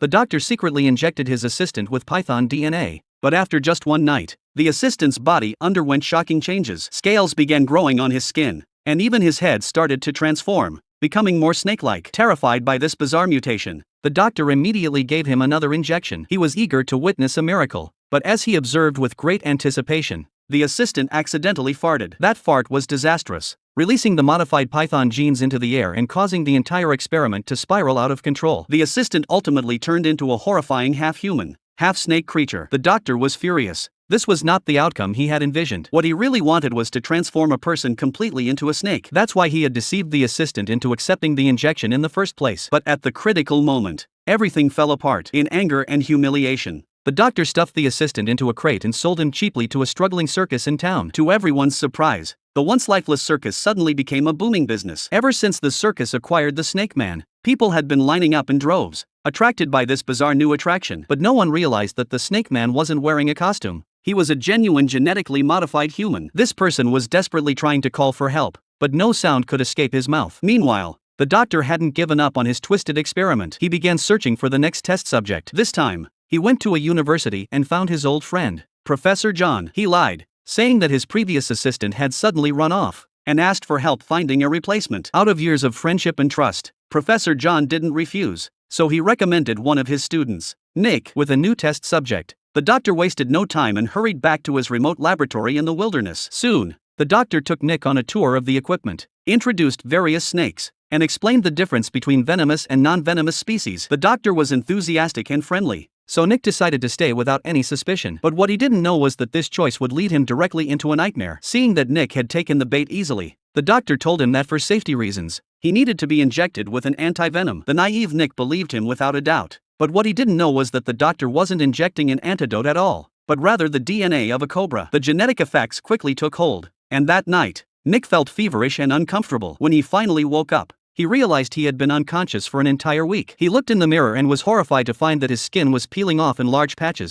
the doctor secretly injected his assistant with python DNA. But after just one night, the assistant's body underwent shocking changes. Scales began growing on his skin, and even his head started to transform, becoming more snake-like. Terrified by this bizarre mutation, the doctor immediately gave him another injection. He was eager to witness a miracle, but as he observed with great anticipation, the assistant accidentally farted. That fart was disastrous, releasing the modified python genes into the air and causing the entire experiment to spiral out of control. The assistant ultimately turned into a horrifying half-human, half-snake creature. The doctor was furious. This was not the outcome he had envisioned. What he really wanted was to transform a person completely into a snake. That's why he had deceived the assistant into accepting the injection in the first place. But at the critical moment, everything fell apart. In anger and humiliation, the doctor stuffed the assistant into a crate and sold him cheaply to a struggling circus in town. To everyone's surprise, the once lifeless circus suddenly became a booming business. Ever since the circus acquired the Snake Man, people had been lining up in droves, attracted by this bizarre new attraction. But no one realized that the Snake Man wasn't wearing a costume. He was a genuine genetically modified human. This person was desperately trying to call for help, but no sound could escape his mouth. Meanwhile, the doctor hadn't given up on his twisted experiment. He began searching for the next test subject. This time, he went to a university and found his old friend, Professor John. He lied, saying that his previous assistant had suddenly run off, and asked for help finding a replacement. Out of years of friendship and trust, Professor John didn't refuse, so he recommended one of his students, Nick, with a new test subject. The doctor wasted no time and hurried back to his remote laboratory in the wilderness. Soon, the doctor took Nick on a tour of the equipment, introduced various snakes, and explained the difference between venomous and non-venomous species. The doctor was enthusiastic and friendly, so Nick decided to stay without any suspicion. But what he didn't know was that this choice would lead him directly into a nightmare. Seeing that Nick had taken the bait easily, the doctor told him that for safety reasons, he needed to be injected with an anti-venom. The naive Nick believed him without a doubt. But what he didn't know was that the doctor wasn't injecting an antidote at all, but rather the DNA of a cobra. The genetic effects quickly took hold, and that night, Nick felt feverish and uncomfortable. When he finally woke up, he realized he had been unconscious for an entire week. He looked in the mirror and was horrified to find that his skin was peeling off in large patches,